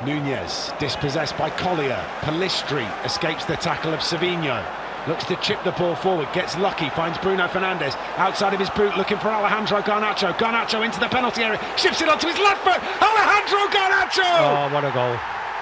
Nunez, dispossessed by Collier. Blistering escapes the tackle of Savinho. Looks to chip the ball forward, gets lucky, finds Bruno Fernandes outside of his boot, looking for Alejandro Garnacho. Garnacho into the penalty area, shifts it onto his left foot. Alejandro Garnacho! Oh, what a goal.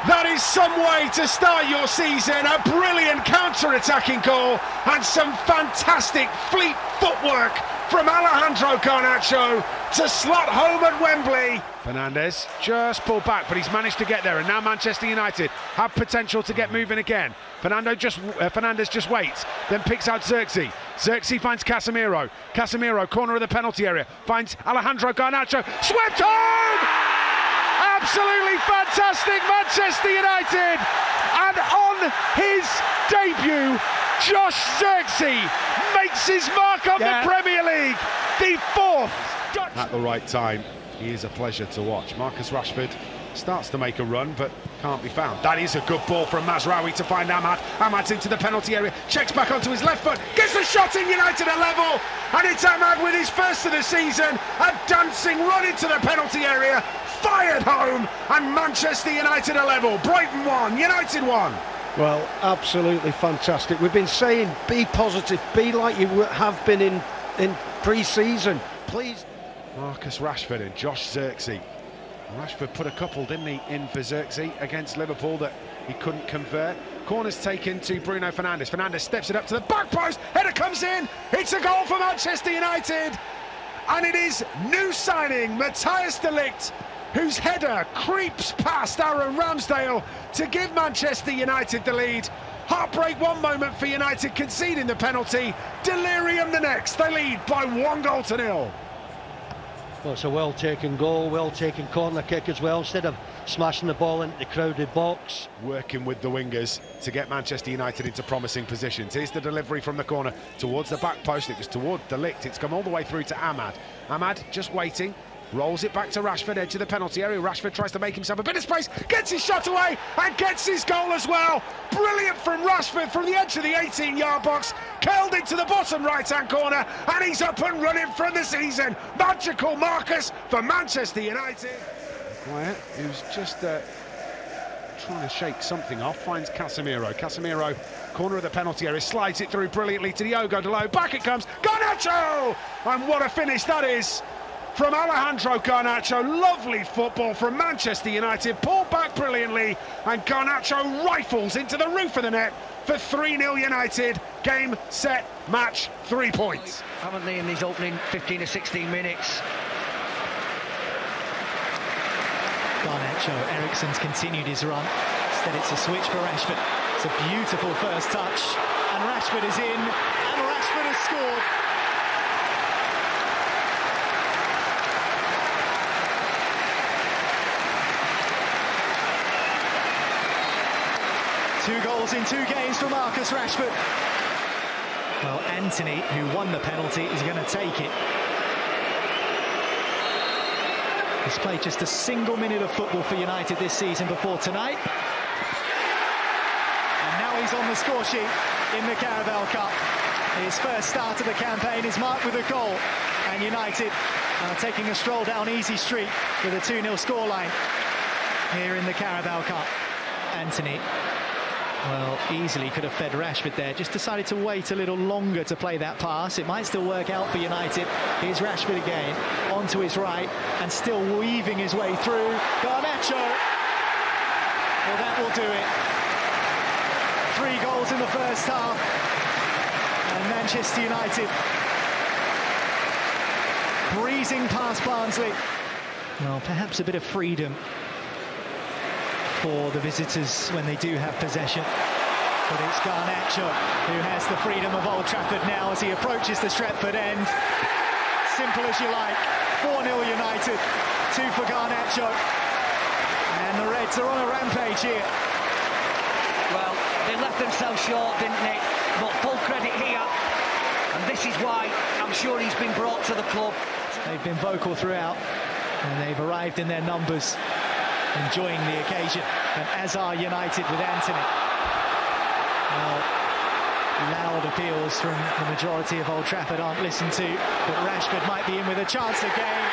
That is some way to start your season. A brilliant counter-attacking goal and some fantastic fleet footwork from Alejandro Garnacho to slot home at Wembley. Fernandes just pulled back, but he's managed to get there, and now Manchester United have potential to get moving again. Fernandes just waits, then picks out Zirkzee. Zirkzee finds Casemiro. Casemiro, corner of the penalty area, finds Alejandro Garnacho. Swept home! Absolutely fantastic, Manchester United! And on his debut, Josh Zirkzee makes his mark on the Premier League. The fourth Dutch. At the right time, he is a pleasure to watch. Marcus Rashford starts to make a run, but can't be found. That is a good ball from Mazraoui to find Ahmad. Ahmad's into the penalty area, checks back onto his left foot, gets the shot in, United at level, and it's Ahmad with his first of the season, a dancing run into the penalty area, fired home, and Manchester United are level. Brighton 1, United 1. Well, absolutely fantastic. We've been saying be positive, be like you have been in pre-season. Please. Marcus Rashford and Josh Zirkzee. Rashford put a couple, didn't he, in for Zirkzee against Liverpool that he couldn't convert. Corner's taken to Bruno Fernandes. Fernandes steps it up to the back post. Header comes in. It's a goal for Manchester United. And it is new signing Matthias de Ligt, whose header creeps past Aaron Ramsdale to give Manchester United the lead. Heartbreak one moment for United, conceding the penalty. Delirium the next. They lead by 1-0. Well, it's a well-taken goal, well-taken corner kick as well, instead of smashing the ball into the crowded box. Working with the wingers to get Manchester United into promising positions. Here's the delivery from the corner towards the back post. It was toward de Ligt. It's come all the way through to Ahmad. Ahmad just waiting. Rolls it back to Rashford, edge of the penalty area. Rashford tries to make himself a bit of space, gets his shot away and gets his goal as well. Brilliant from Rashford from the edge of the 18-yard box, curled into the bottom right-hand corner, and he's up and running for the season. Magical Marcus for Manchester United. Quiet, who's just trying to shake something off, finds Casemiro. Casemiro, corner of the penalty area, slides it through brilliantly to Diogo Dalot. Back it comes, Garnacho! And what a finish that is from Alejandro Garnacho. Lovely football from Manchester United, pulled back brilliantly, and Garnacho rifles into the roof of the net for 3-0 United. Game, set, match, 3 points. Haven't they in these opening 15 to 16 minutes? Garnacho, Eriksen's continued his run. Instead it's a switch for Rashford. It's a beautiful first touch, and Rashford is in, and Rashford has scored. Two goals in 2 games for Marcus Rashford. Well, Anthony, who won the penalty, is going to take it. He's played just a single minute of football for United this season before tonight. And now he's on the score sheet in the Carabao Cup. His first start of the campaign is marked with a goal. And United are taking a stroll down easy street with a 2-0 scoreline here in the Carabao Cup. Anthony, well, easily could have fed Rashford there. Just decided to wait a little longer to play that pass. It might still work out for United. Here's Rashford again, onto his right, and still weaving his way through. Garnacho! Well, that will do it. 3 goals in the first half. And Manchester United breezing past Barnsley. Well, perhaps a bit of freedom for the visitors when they do have possession. But it's Garnacho who has the freedom of Old Trafford now as he approaches the Stretford end. Simple as you like. 4-0 United, 2 for Garnacho. And the Reds are on a rampage here. Well, they left themselves short, didn't they? But full credit here. And this is why I'm sure he's been brought to the club. They've been vocal throughout, and they've arrived in their numbers, enjoying the occasion, and as are United with Anthony. Well, loud appeals from the majority of Old Trafford aren't listened to, but Rashford might be in with a chance again.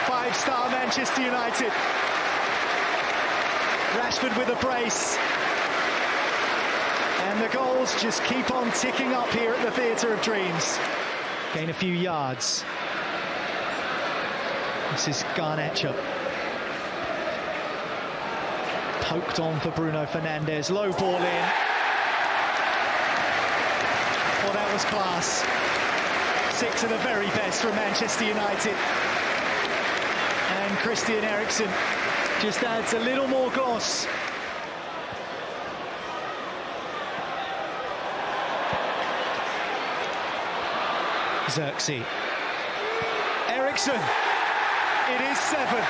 5 five-star Manchester United. Rashford with a brace. And the goals just keep on ticking up here at the Theatre of Dreams. Gain a few yards. This is Garnacho. Poked on for Bruno Fernandes. Low ball in. Well, that was class. 6 of the very best from Manchester United. And Christian Eriksen just adds a little more gloss. Zirkzee. Eriksen. It is 7.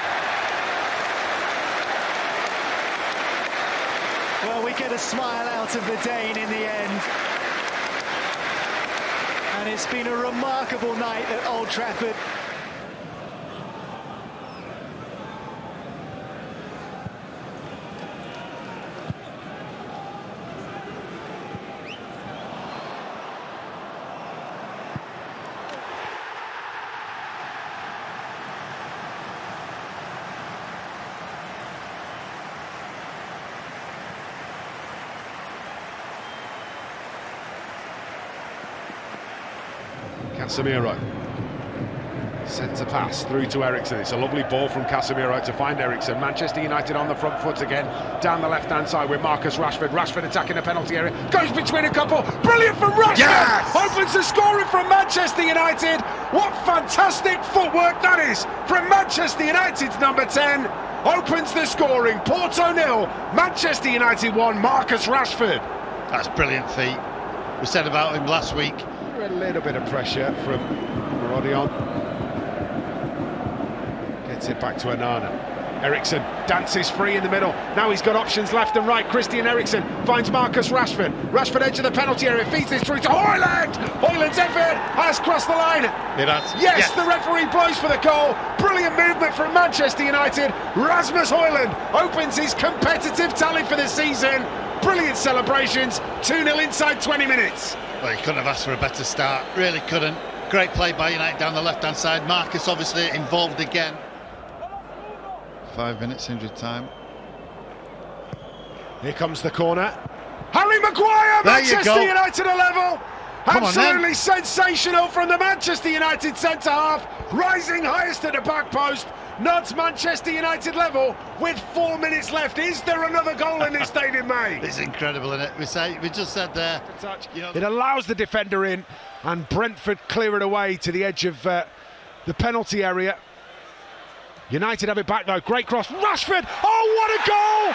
Well, we get a smile out of the Dane in the end. And it's been a remarkable night at Old Trafford. Casemiro. Centre pass through to Eriksen. It's a lovely ball from Casemiro to find Eriksen. Manchester United on the front foot again, down the left-hand side with Marcus Rashford. Rashford attacking the penalty area, goes between a couple. Brilliant from Rashford! Yes! Opens the scoring from Manchester United. What fantastic footwork that is from Manchester United's number 10. Opens the scoring. Porto 0, Manchester United 1. Marcus Rashford. That's brilliant feat. We said about him last week. A little bit of pressure from Rodion. Gets it back to Onana. Eriksen dances free in the middle. Now he's got options left and right. Christian Eriksen finds Marcus Rashford. Rashford edge of the penalty area, feeds this through to Højlund. Højlund's effort has crossed the line. It has. Yes, the referee blows for the goal. Brilliant movement from Manchester United. Rasmus Højlund opens his competitive tally for the season. Brilliant celebrations. 2-0 inside 20 minutes. Well, he couldn't have asked for a better start, really couldn't. Great play by United down the left-hand side. Marcus obviously involved again. 5 minutes injury time. Here comes the corner. Harry Maguire, there Manchester United are level. Come Absolutely sensational from the Manchester United centre-half. Rising highest at the back post. Nods Manchester United level with 4 minutes left. Is there another goal in this stadium, mate? It's incredible, isn't it? We just said there. You know, it allows the defender in, and Brentford clear it away to the edge of the penalty area. United have it back though. Great cross. Rashford. Oh, what a goal!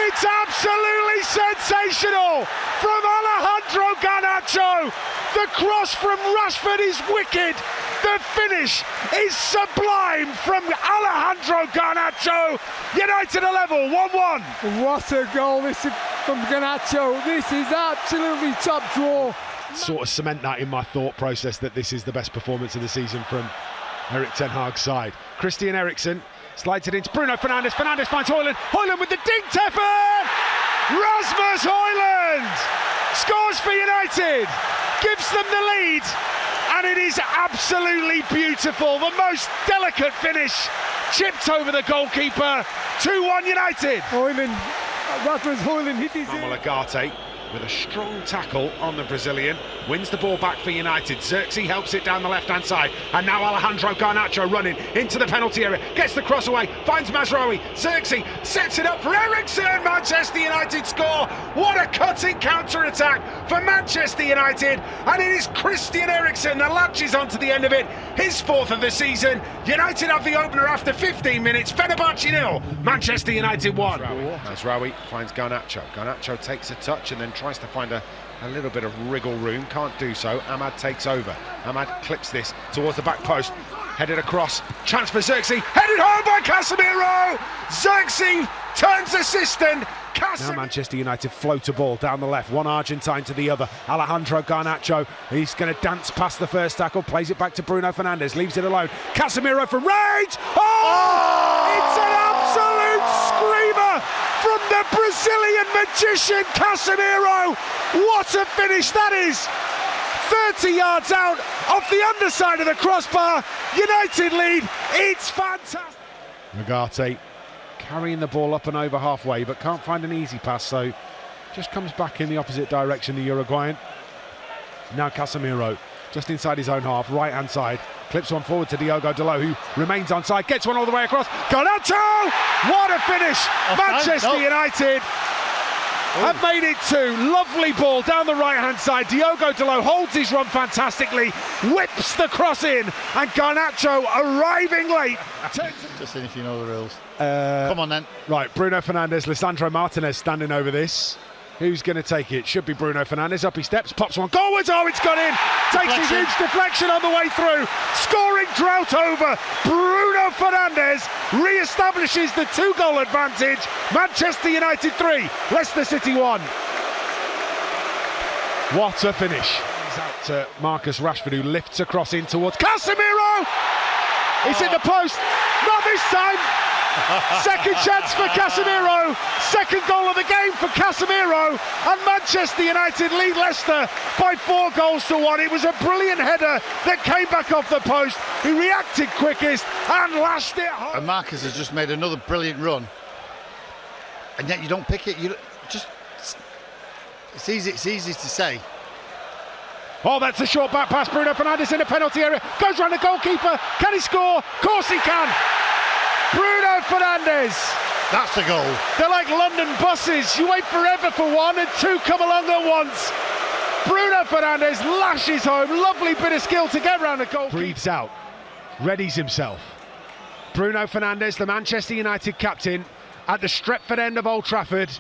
It's absolutely sensational from Alejandro Garnacho. The cross from Rashford is wicked. The finish is sublime from Alejandro Garnacho. United are level, 1-1. What a goal this is from Garnacho. This is absolutely top draw. Sort of cement that in my thought process that this is the best performance of the season from Erik ten Hag's side. Christian Eriksen slides it into Bruno Fernandes. Fernandes finds Højlund. Højlund with the dinked effort. Rasmus Højlund scores for United, gives them the lead, and it is absolutely beautiful. The most delicate finish, chipped over the goalkeeper. 2-1 United. Højlund, Rasmus Højlund hit his Samuel Ugarte with a strong tackle on the Brazilian, wins the ball back for United. Zirkzee helps it down the left-hand side, and now Alejandro Garnacho running into the penalty area, gets the cross away, finds Mazraoui. Zirkzee sets it up for Eriksen. Manchester United score. What a cutting counter-attack for Manchester United, and it is Christian Eriksen that latches onto the end of it, his 4th of the season. United have the opener after 15 minutes. Fenerbahce 0, Manchester United 1. Mazraoui finds Garnacho. Garnacho takes a touch and then tries to find a little bit of wriggle room, can't do so. Ahmad takes over. Ahmad clips this towards the back post, headed across, chance for Zirkzee, headed home by Casemiro. Zirkzee turns assistant. Now Manchester United float a ball down the left, one Argentine to the other. Alejandro Garnacho, he's going to dance past the first tackle, plays it back to Bruno Fernandes, leaves it alone. Casemiro for range. Oh! It's an absolute screamer from the Brazilian magician Casemiro. What a finish that is! 30 yards out off the underside of the crossbar. United lead It's fantastic. Ugarte carrying the ball up and over halfway, but can't find an easy pass, so just comes back in the opposite direction, the Uruguayan. Now Casemiro, just inside his own half, right-hand side, clips one forward to Diogo Dalot, who remains onside, gets one all the way across. Garnacho! What a finish! Manchester United have made it 2. Lovely ball down the right-hand side. Diogo Dalot holds his run fantastically, whips the cross in, and Garnacho arriving late. Just seeing if you know the rules. Come on then. Right, Bruno Fernandes, Lisandro Martinez standing over this. Who's going to take it? Should be Bruno Fernandes. Up he steps, pops one goalwards. Oh, it's gone in. Takes his huge deflection on the way through. Scoring drought over. Bruno Fernandes re-establishes the 2-goal advantage. Manchester United 3, Leicester City 1. What a finish. He's out to Marcus Rashford, who lifts across in towards Casemiro. It's in the post. Not this time. Second chance for Casemiro, second goal of the game for Casemiro, and Manchester United lead Leicester by 4-1. It was a brilliant header that came back off the post. He reacted quickest and lashed it home. And Marcus has just made another brilliant run, and yet you don't pick it. It's easy to say. Oh, that's a short back pass. Bruno Fernandes in the penalty area, goes round the goalkeeper. Can he score? Of course he can. Bruno Fernandes. That's a goal. They're like London buses. You wait forever for one and 2 come along at once. Bruno Fernandes lashes home. Lovely bit of skill to get round the goal. Breathes out. Readies himself. Bruno Fernandes, the Manchester United captain, at the Stretford end of Old Trafford,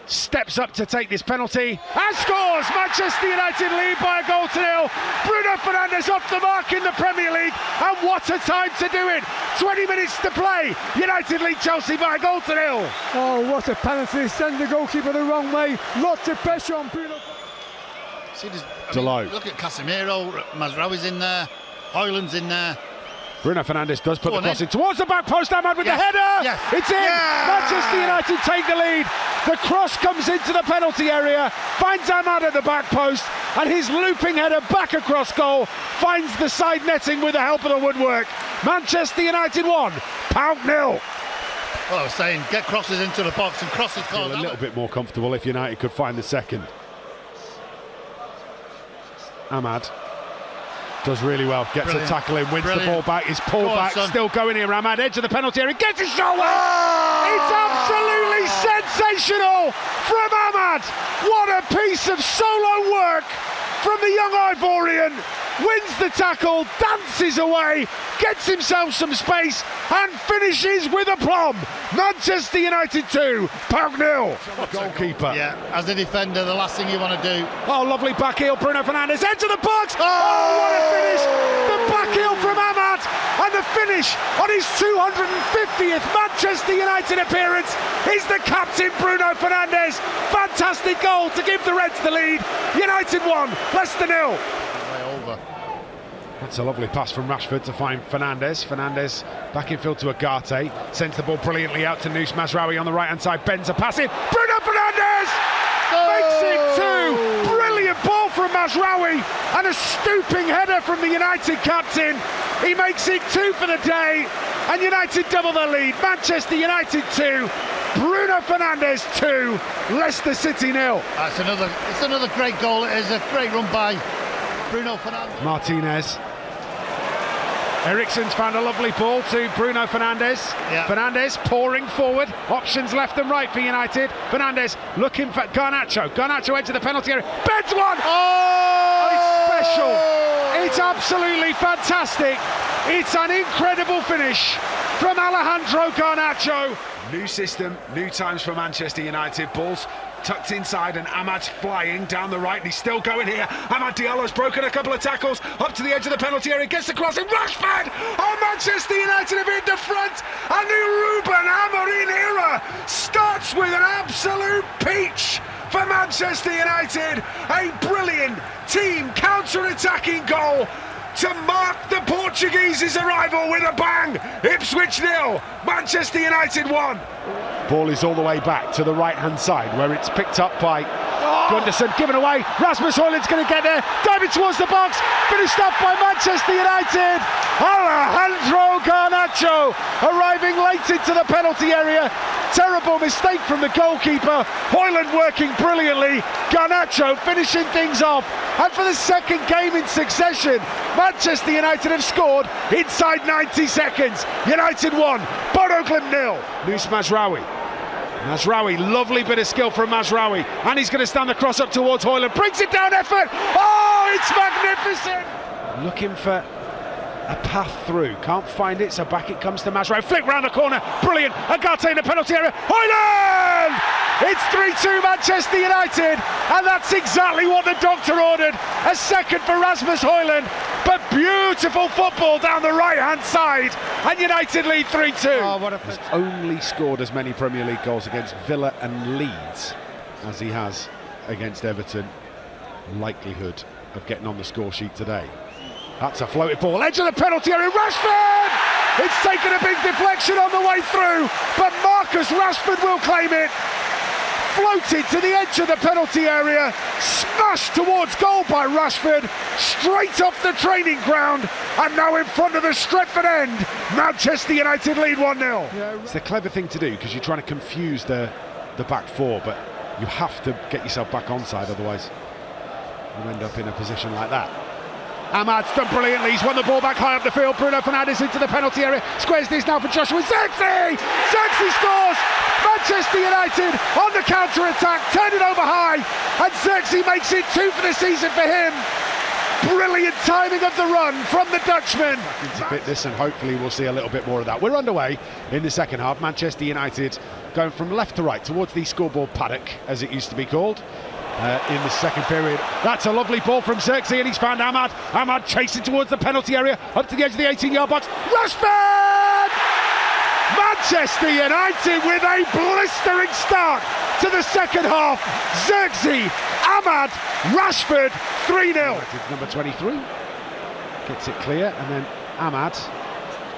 steps up to take this penalty and scores. Manchester United lead by 1-0. Bruno Fernandes off the mark in the Premier League, and what a time to do it. 20 minutes to play. United lead Chelsea by 1-0. Oh, what a penalty. Sends the goalkeeper the wrong way. Lots of pressure on Bruno. See, Dalot. Look at Casemiro, Mazraoui's in there, Højlund's in there. Bruno Fernandes does put the cross in towards the back post. Ahmad with the header. Yes. It's in. Yeah. Manchester United take the lead. The cross comes into the penalty area, finds Ahmad at the back post, and his looping header back across goal finds the side netting with the help of the woodwork. Manchester United 1, Pound 0. Well, I was saying, get crosses into the box and crosses. A little bit more comfortable if United could find the second. Ahmad does really well, gets a tackle in, wins the ball back, is pulled back, still going here. Ahmad, edge of the penalty area, gets his shot away. It's absolutely sensational from Ahmad. What a piece of solo work from the young Ivorian. Wins the tackle, dances away, gets himself some space, and finishes with aplomb. Manchester United 2, Pound 0. Goalkeeper. Yeah, as a defender, the last thing you want to do. Oh, lovely back heel, Bruno Fernandes, into the box. Oh, what a finish! The back heel from Ahmad, and the finish on his 250th Manchester United appearance is the captain, Bruno Fernandes. Fantastic goal to give the Reds the lead. United 1, Leicester 0. That's a lovely pass from Rashford to find Fernandes. Fernandes back in field to Ugarte. Sends the ball brilliantly out to Nous Mazraoui on the right-hand side. Bends a pass in. Bruno Fernandes makes it 2. Brilliant ball from Mazraoui and a stooping header from the United captain. He makes it 2 for the day, and United double their lead. Manchester United 2, Bruno Fernandes 2, Leicester City 0. It's another great goal. It is a great run by Bruno Fernandes. Martinez. Eriksen's found a lovely ball to Bruno Fernandes. Yeah. Fernandes pouring forward, options left and right for United. Fernandes looking for Garnacho. Garnacho edge of the penalty area. Beds one! Oh! It's special. It's absolutely fantastic. It's an incredible finish from Alejandro Garnacho. New system, new times for Manchester United. Balls tucked inside, and Ahmad's flying down the right, and he's still going here. Amad Diallo's broken a couple of tackles up to the edge of the penalty area, gets the cross in. Rashford! Oh, Manchester United have hit the front. A new Ruben Amorim era starts with an absolute peach for Manchester United. A brilliant team counter-attacking goal to mark the Portuguese's arrival with a bang. Ipswich 0, Manchester United 1. Ball is all the way back to the right-hand side, where it's picked up by Gunderson, given away. Rasmus Højlund's going to get there, diving towards the box, finished up by Manchester United. Alejandro Garnacho arriving late into the penalty area. Terrible mistake from the goalkeeper. Højlund working brilliantly. Garnacho finishing things off. And for the second game in succession, Manchester United have scored inside 90 seconds. United 1, Bodo Glimt 0. Nus Mazraoui. Mazraoui, lovely bit of skill from Mazraoui. And he's going to stand the cross up towards Højlund. Brings it down, effort. Oh, it's magnificent. Looking for a path through, can't find it, so back it comes to Mazraoui. Flick round the corner, brilliant. Agate in the penalty area. Højlund! It's 3-2 Manchester United, and that's exactly what the doctor ordered. A second for Rasmus Højlund, but beautiful football down the right-hand side, and United lead 3-2. Oh, what a He's only scored as many Premier League goals against Villa and Leeds as he has against Everton. Likelihood of getting on the score sheet today. That's a floated ball, edge of the penalty area, Rashford! It's taken a big deflection on the way through, but Marcus Rashford will claim it. Floated to the edge of the penalty area, smashed towards goal by Rashford, straight off the training ground, and now in front of the Stretford end. Manchester United lead 1-0. It's the clever thing to do, because you're trying to confuse the back four, but you have to get yourself back onside, otherwise you end up in a position like that. Ahmad's done brilliantly, he's won the ball back high up the field. Bruno Fernandes into the penalty area, squares this now for Joshua Zirkzee! Zirkzee scores! Manchester United on the counter-attack, turn it over high, and Zirkzee makes it 2 for the season for him. Brilliant timing of the run from the Dutchman. Into fitness, and hopefully we'll see a little bit more of that. We're underway in the second half. Manchester United going from left to right towards the scoreboard paddock, as it used to be called. In the second period, that's a lovely ball from Zirkzee, and he's found Ahmad. Ahmad chasing towards the penalty area, up to the edge of the 18-yard box. Rashford! Manchester United with a blistering start to the second half. Zirkzee, Ahmad, Rashford, 3-0. Number 23 gets it clear, and then Ahmad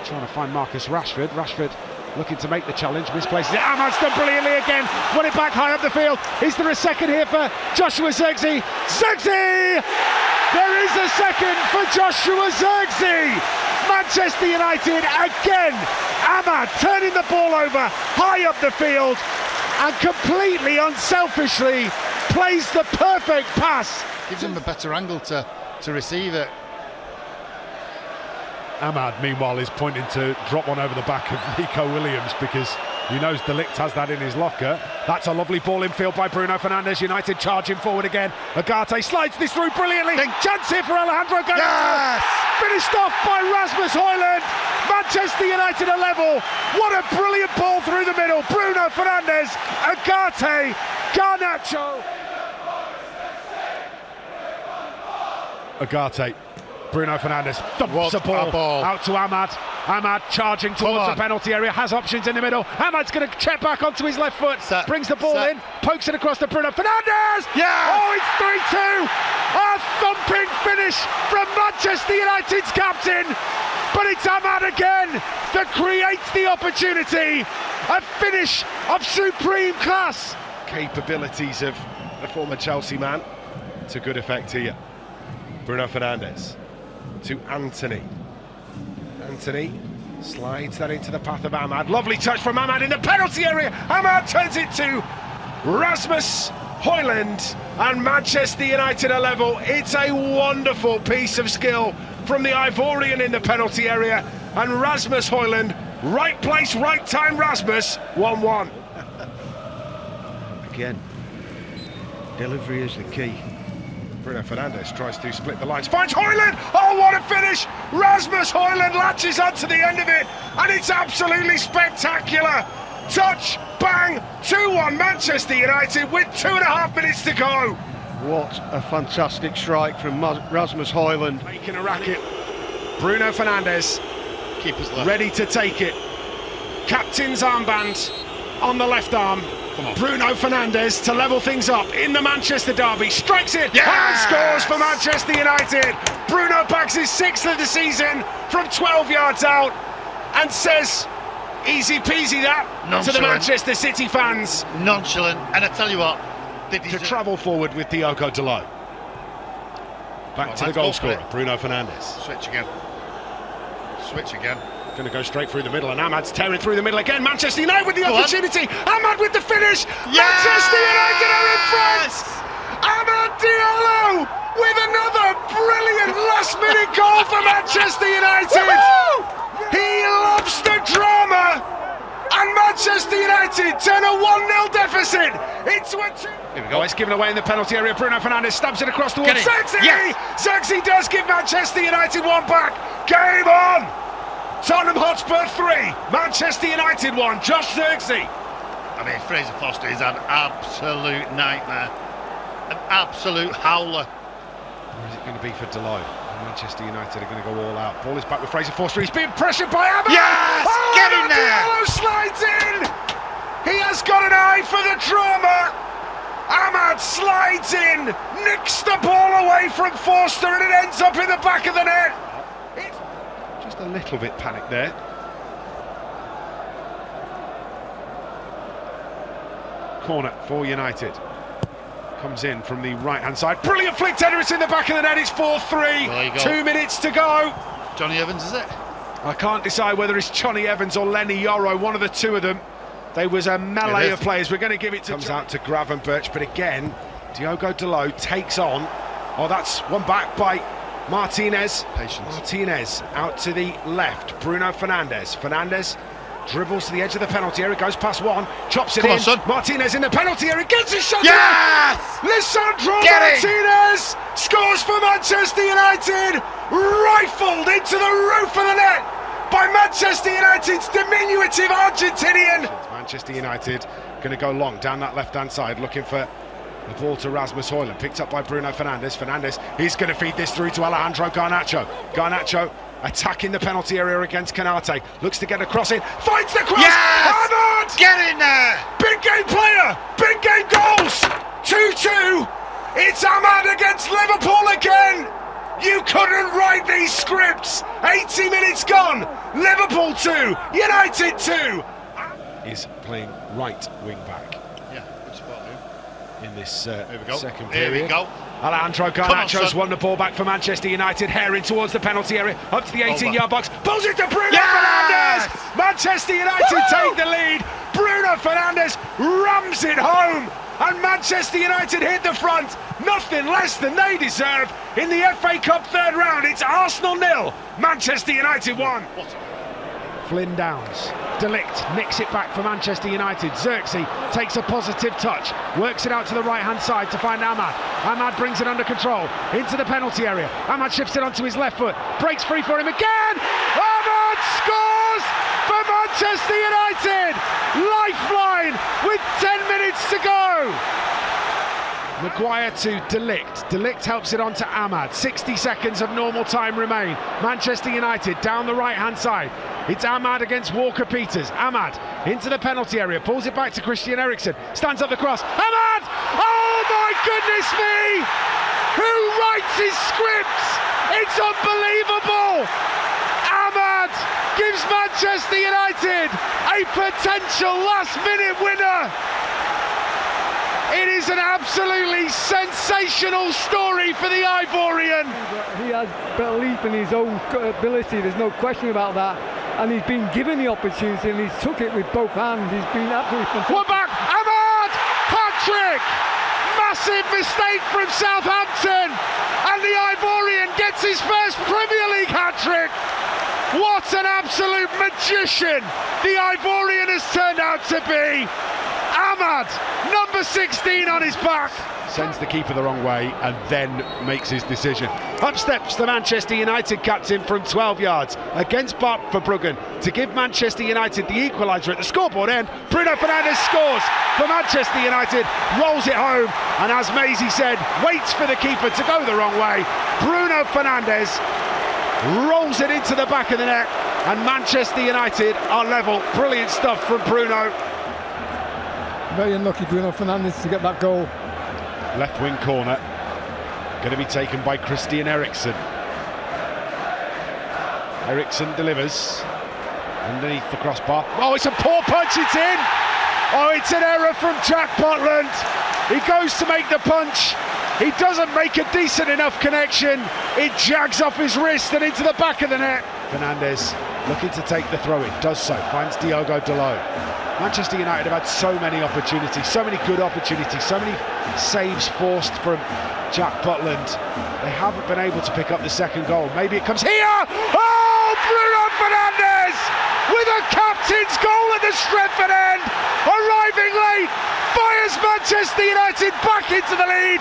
trying to find Marcus Rashford. Rashford looking to make the challenge, misplaces it. Ahmad's done brilliantly again, won it back high up the field. Is there a second here for Joshua Zirkzee? Zirkzee! There is a second for Joshua Zirkzee! Manchester United again. Ahmad turning the ball over high up the field and completely unselfishly plays the perfect pass. Gives him a better angle to receive it. Ahmad, meanwhile, is pointing to drop one over the back of Nico Williams, because he knows De Ligt has that in his locker. That's a lovely ball infield by Bruno Fernandes. United charging forward again. Agate slides this through brilliantly. Chance here for Alejandro Garnacho. Yes! Finished off by Rasmus Højlund. Manchester United are level. What a brilliant ball through the middle. Bruno Fernandes, Agate, Garnacho. Agate. Bruno Fernandes dumps the ball out to Ahmad. Ahmad charging towards the penalty area, has options in the middle. Ahmad's going to check back onto his left foot, brings the ball in, pokes it across to Bruno Fernandes. Yeah! Oh, it's 3-2. A thumping finish from Manchester United's captain. But it's Ahmad again that creates the opportunity. A finish of supreme class. Capabilities of the former Chelsea man to good effect here. Bruno Fernandes to Anthony. Anthony slides that into the path of Ahmad. Lovely touch from Ahmad in the penalty area. Ahmad turns it to Rasmus Højlund, and Manchester United are level. It's a wonderful piece of skill from the Ivorian in the penalty area, and Rasmus Højlund, right place, right time. Rasmus, 1-1. Again, delivery is the key. Bruno Fernandes tries to split the lines, finds Højlund. Oh, what a finish! Rasmus Højlund latches onto the end of it, and it's absolutely spectacular. Touch, bang, 2-1 Manchester United with 2.5 minutes to go. What a fantastic strike from Rasmus Højlund. Making a racket. Bruno Fernandes, Keeper's left. ready to take it. Captain's armband on the left arm. Bruno Fernandes to level things up in the Manchester derby, strikes it and scores for Manchester United. Bruno bags his 6th of the season from 12 yards out and says, easy peasy that, to the Manchester City fans. Nonchalant, and I tell you what, to travel forward with Diogo Dalot. Back to the goal scorer, Bruno Fernandes. Switch again. Going to go straight through the middle, and Ahmad's tearing through the middle again. Manchester United with the opportunity. Ahmad with the finish. Yes! Manchester United are in front. Ahmad Diallo with another brilliant last-minute goal for Manchester United. He loves the drama, and Manchester United turn a 1-0 deficit into a 2. Here we go. It's given away in the penalty area. Bruno Fernandes stabs it across towards Zirkzee. Yes. Zirkzee does give Manchester United one back. Game on. Tottenham Hotspur 3, Manchester United 1, Josh Zirkzee. I mean, Fraser Foster is an absolute nightmare. An absolute howler. Or is it going to be for Diallo? Manchester United are going to go all out. Ball is back with Fraser Foster. He's being pressured by Ahmad. Yes! Get in there! Diallo slides in. He has got an eye for the drama. Ahmad slides in, nicks the ball away from Foster, and it ends up in the back of the net. Just a little bit panicked there. Corner for United. Comes in from the right-hand side. Brilliant flick, header, it's in the back of the net. It's 4-3. 2 minutes to go. Johnny Evans, is it? I can't decide whether it's Johnny Evans or Lenny Yoro, one of the two of them. There was a melee of players. We're going to give it to... Comes out to Gravenberch, but again, Diogo Dalot takes on. Oh, that's one back by Martinez. Patience. Martinez out to the left. Bruno Fernandes. Fernandes dribbles to the edge of the penalty area, goes past one, chops it in. Martinez in the penalty area, gets his shot. Yes! Lisandro Martinez scores for Manchester United. Rifled into the roof of the net by Manchester United's diminutive Argentinian. Manchester United going to go long down that left-hand side, looking for the ball to Rasmus Højlund, picked up by Bruno Fernandes. Fernandes, he's going to feed this through to Alejandro Garnacho. Garnacho attacking the penalty area against Canate. Looks to get a cross in, finds the cross! Yes! Ahmad! Get in there! Big game player! Big game goals! 2-2! It's Ahmad against Liverpool again! You couldn't write these scripts! 80 minutes gone! Liverpool 2, United 2! Is playing right wing back. Yeah, good spot there. In this second period. Here we go. Alejandro Garnacho's won the ball back for Manchester United, herring towards the penalty area, up to the 18-yard box, pulls it to Bruno Fernandes! Manchester United take the lead, Bruno Fernandes rams it home, and Manchester United hit the front, nothing less than they deserve. In the FA Cup third round, it's Arsenal 0, Manchester United 1. Flynn Downs, De Ligt nicks it back for Manchester United. Zirkzee takes a positive touch, works it out to the right-hand side to find Ahmad. Ahmad brings it under control, into the penalty area. Ahmad shifts it onto his left foot, breaks free for him again! Ahmad scores for Manchester United! Lifeline with 10 minutes to go! Maguire to De Ligt. De Ligt helps it on to Ahmad. 60 seconds of normal time remain. Manchester United down the right-hand side. It's Ahmad against Walker-Peters. Ahmad into the penalty area, pulls it back to Christian Eriksen. Stands up the cross. Ahmad! Oh my goodness me! Who writes his scripts? It's unbelievable! Ahmad gives Manchester United a potential last-minute winner. It is an absolutely sensational story for the Ivorian. He has belief in his own ability, there's no question about that. And he's been given the opportunity and he's took it with both hands. He's been absolutely fantastic. One back, Ahmad! Hat-trick! Massive mistake from Southampton. And the Ivorian gets his first Premier League hat-trick. What an absolute magician the Ivorian has turned out to be. Ahmad, number 16 on his back. Sends the keeper the wrong way and then makes his decision. Up steps the Manchester United captain from 12 yards against Bart Verbruggen to give Manchester United the equaliser at the scoreboard end. Bruno Fernandes scores for Manchester United, rolls it home, and as Maisie said, waits for the keeper to go the wrong way. Bruno Fernandes rolls it into the back of the net, and Manchester United are level. Brilliant stuff from Bruno. Very unlucky Bruno Fernandes to get that goal. Left wing corner, going to be taken by Christian Eriksen. Eriksen delivers underneath the crossbar. Oh, it's a poor punch, it's in! Oh, it's an error from Jack Butland. He goes to make the punch. He doesn't make a decent enough connection. It jags off his wrist and into the back of the net. Fernandes looking to take the throw-in, does so, finds Diogo Dalot. Manchester United have had so many opportunities, so many good opportunities, so many saves forced from Jack Butland. They haven't been able to pick up the second goal. Maybe it comes here! Oh, Bruno Fernandes with a captain's goal at the Stretford end, arriving late, fires Manchester United back into the lead.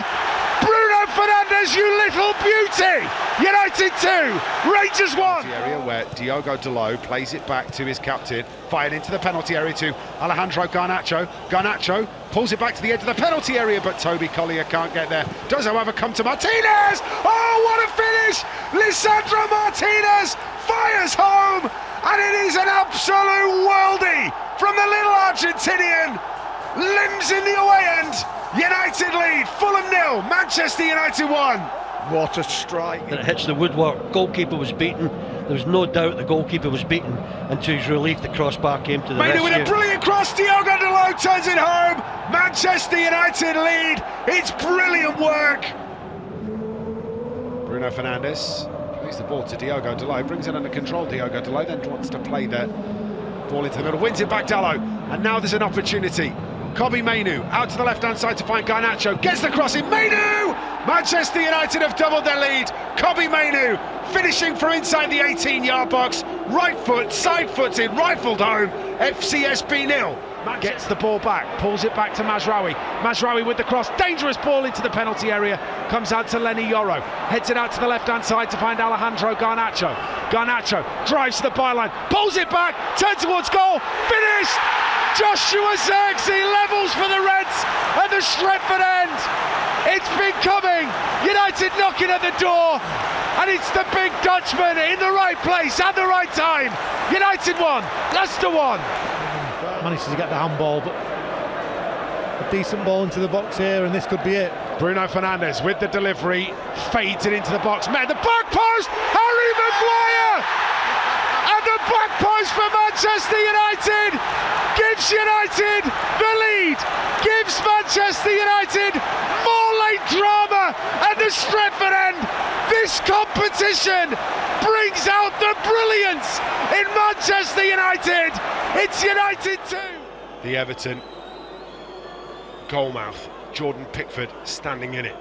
Bruno Fernandes, you little beauty! United 2, Rangers 1. Area where Diogo Dalot plays it back to his captain, fired into the penalty area to Alejandro Garnacho. Garnacho pulls it back to the edge of the penalty area, but Toby Collier can't get there. Does, however, come to Martinez. Oh, what a finish! Lisandro Martinez fires home, and it is an absolute worldie from the little Argentinian. Limbs in the away end. United lead, Fulham 0, Manchester United 1. What a strike. And it hits the woodwork. Goalkeeper was beaten. There was no doubt the goalkeeper was beaten, and to his relief the crossbar came to the rescue. With a brilliant cross, Diogo Dalot turns it home. Manchester United lead. It's brilliant work. Bruno Fernandes plays the ball to Diogo Dalot, brings it under control. Diogo Dalot then wants to play the ball into the middle, wins it back Diallo, and now there's an opportunity. Kobbie Mainoo out to the left-hand side to find Garnacho, gets the cross in, Mainoo! Manchester United have doubled their lead. Kobbie Mainoo finishing from inside the 18-yard box, right foot, side-footed, rifled home, FCSB 0. Gets the ball back, pulls it back to Mazraoui. Mazraoui with the cross, dangerous ball into the penalty area, comes out to Lenny Yoro, heads it out to the left-hand side to find Alejandro Garnacho. Garnacho drives to the byline, pulls it back, turns towards goal, finished! Joshua Zirkzee levels for the Reds at the Stretford end. It's been coming. United knocking at the door, and it's the big Dutchman in the right place at the right time. United 1, Leicester 1. Manages to get the handball, but a decent ball into the box here, and this could be it. Bruno Fernandes with the delivery, fades it into the box. Man, the back post, Harry Maguire! And the back post for Manchester United gives United the lead, gives Manchester United more late drama at the Stretford end. This competition brings out the brilliance in Manchester United. It's United 2. The Everton goalmouth, Jordan Pickford, standing in it.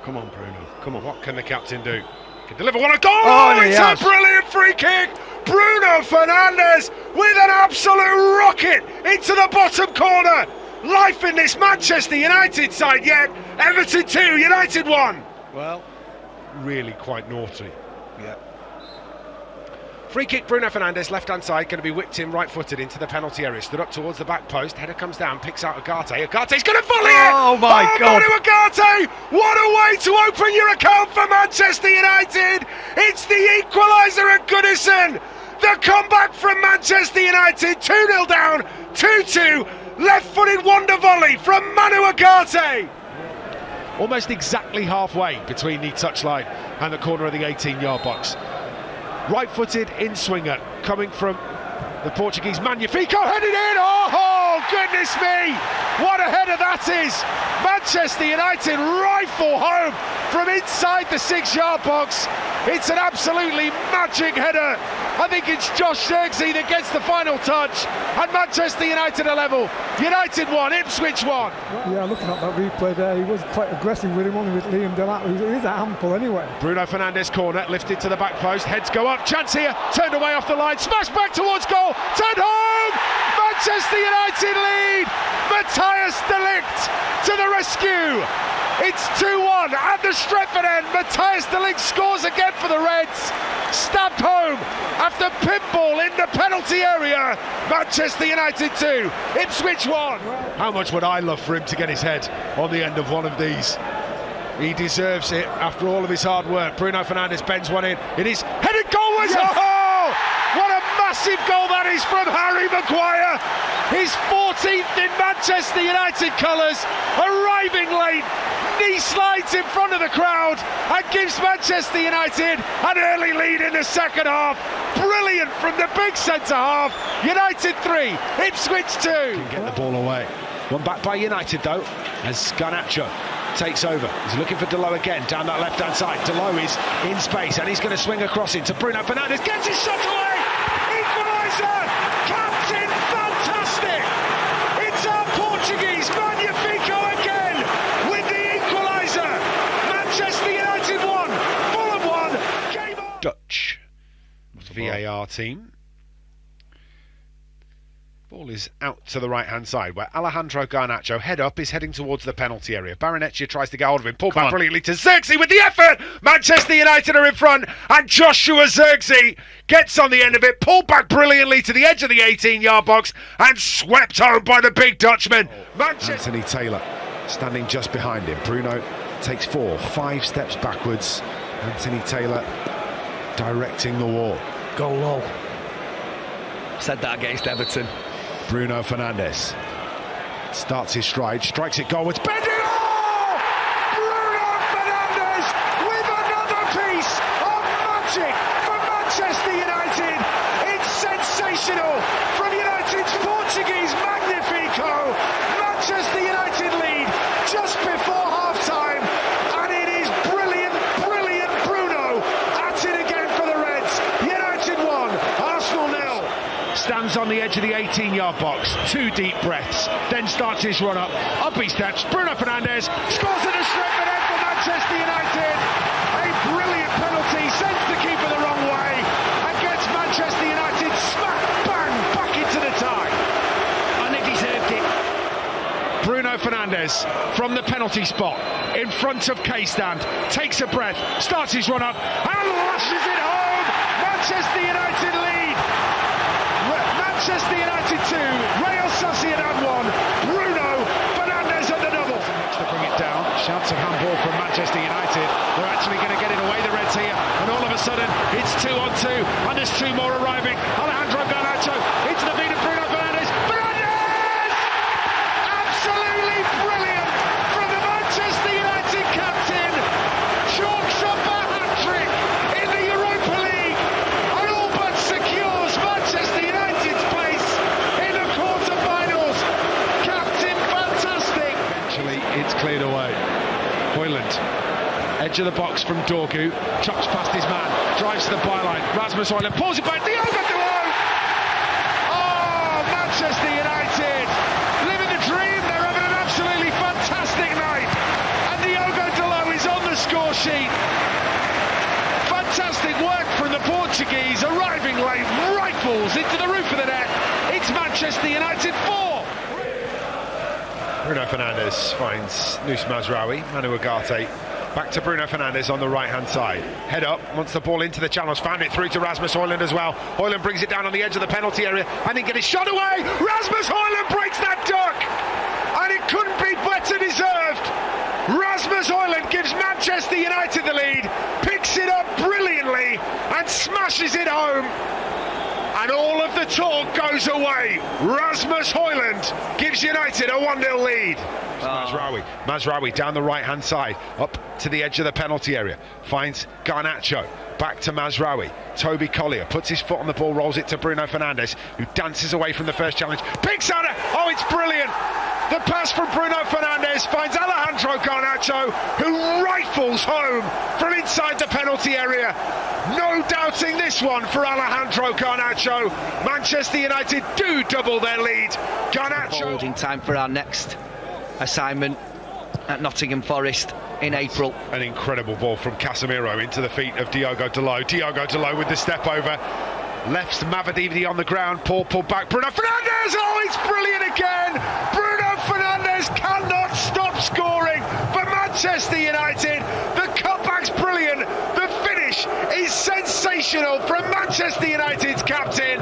Come on, Bruno. Come on, what can the captain do? Can deliver one a goal! Oh, it's a brilliant free kick! Bruno Fernandes with an absolute rocket into the bottom corner. Life in this Manchester United side yet. Everton 2, United 1. Well, really quite naughty. Yeah. Free kick, Bruno Fernandes, left-hand side, going to be whipped in right-footed into the penalty area. Stood up towards the back post, header comes down, picks out Ugarte. Ugarte's going to volley it! Oh my God! Manu Ugarte! What a way to open your account for Manchester United! It's the equaliser at Goodison! The comeback from Manchester United, 2-0 down, 2-2, left-footed wonder volley from Manu Ugarte! Almost exactly halfway between the touchline and the corner of the 18-yard box. Right-footed in-swinger coming from the Portuguese Magnifico, headed in, oh goodness me, what a header that is! Manchester United rifle home from inside the 6-yard box. It's an absolutely magic header. I think it's Josh Zirkzee that gets the final touch, and Manchester United are level. United 1, Ipswich 1. Yeah, looking at that replay there, he was quite aggressive with him, only with Liam Delap. It is a handful anyway. Bruno Fernandes corner, lifted to the back post, heads go up, chance here, turned away off the line, smashed back towards goal, turned home! Manchester United lead! Matthias de Ligt to the rescue! It's 2-1 at the Stretford end. Matthias de Ligt scores again for the Reds. Stabbed home after pinball in the penalty area. Manchester United 2, Ipswich 1. How much would I love for him to get his head on the end of one of these? He deserves it after all of his hard work. Bruno Fernandes bends one in. It is headed goalwards. Yes. Oh! What a massive goal that is from Harry Maguire. His 14th in Manchester United colours, arriving late. Knee slides in front of the crowd and gives Manchester United an early lead in the second half. Brilliant from the big centre half. United 3, Ipswich 2. Can get the ball away. One back by United though, as Garnacho takes over. He's looking for Diallo again, down that left-hand side. Diallo is in space, and he's going to swing across into Bruno Fernandes. Gets his shot away! Equaliser! Captain Fantastic! It's our Portuguese, Magnifico again, with the equaliser! Manchester United 1, Fulham 1, game on! Dutch VAR team. Ball is out to the right-hand side, where Alejandro Garnacho, head up, is heading towards the penalty area. Barnsley tries to get hold of him, pulled back brilliantly to Zirkzee with the effort! Manchester United are in front, and Joshua Zirkzee gets on the end of it, pulled back brilliantly to the edge of the 18-yard box, and swept home by the big Dutchman. Anthony Taylor standing just behind him. Bruno takes 5 steps backwards. Anthony Taylor directing the wall. Go low. Said that against Everton. Bruno Fernandes starts his stride, strikes it goalwards. Bruno Fernandes with another piece of magic for Manchester United. It's sensational from United's Portuguese Magnifico. Manchester United lead just before half-time, and it is brilliant, brilliant Bruno at it again for the Reds. United 1, Arsenal 0. Stands on the edge of the 18-yard box, 2 deep breaths, then starts his run up he steps, Bruno Fernandes scores in a straight head for Manchester United. A brilliant penalty, sends the keeper the wrong way, and gets Manchester United smack bang back into the tie. And they deserved it. Bruno Fernandes from the penalty spot in front of K-Stand, takes a breath, starts his run up, and lashes it home. Manchester United lead. Manchester United 2, Real Sociedad 1, Bruno Fernandes at the double. To bring it down, shouts of handball from Manchester United. They're actually going to get it away, the Reds here, and all of a sudden it's 2-on-2, and there's 2 more arriving. Alejandro Garnacho into the feet of Bruno Fernandes. Fernandes! Absolutely brilliant from the Manchester United captain. Chalks up a hat-trick in the Europa League, and all but secures Manchester United's place in the quarter-finals. Captain Fantastic. Eventually it's cleared away. Højlund, edge of the box from Dorgu, chucks past his man, drives to the byline. Rasmus Højlund pulls it back. Diallo! Oh, Manchester United living the dream. They're having an absolutely fantastic night, and Diallo is on the score sheet. Fantastic work from the Portuguese, arriving late, rifles into the roof of the net. It's Manchester United 4. Bruno Fernandes finds Nus Mazraoui, Manu Ugarte. Back to Bruno Fernandes on the right-hand side. Head up, wants the ball into the channels, found it through to Rasmus Højlund as well. Højlund brings it down on the edge of the penalty area, and he gets his shot away. Rasmus Højlund breaks that duck, and it couldn't be better deserved. Rasmus Højlund gives Manchester United the lead, picks it up brilliantly, and smashes it home. And all of the talk goes away. Rasmus Højlund gives United a 1-0 lead. Mazraoui down the right-hand side, up to the edge of the penalty area, finds Garnacho, back to Mazraoui. Toby Collier puts his foot on the ball, rolls it to Bruno Fernandes, who dances away from the first challenge, picks out it. Oh, it's brilliant. The pass from Bruno Fernandes finds Alejandro Garnacho, who rifles home from inside the penalty area. No doubting this one for Alejandro Garnacho. Manchester United do double their lead. Garnacho. Holding time for our next assignment at Nottingham Forest in April. An incredible ball from Casemiro into the feet of Diogo Dalot. Diogo Dalot with the step over. Left Mavadividi on the ground. Paul pulled back. Bruno Fernandes! Oh, it's brilliant again! Bruno Fernandes cannot stop scoring for Manchester United. The cutback's brilliant. The finish is sensational from Manchester United's captain.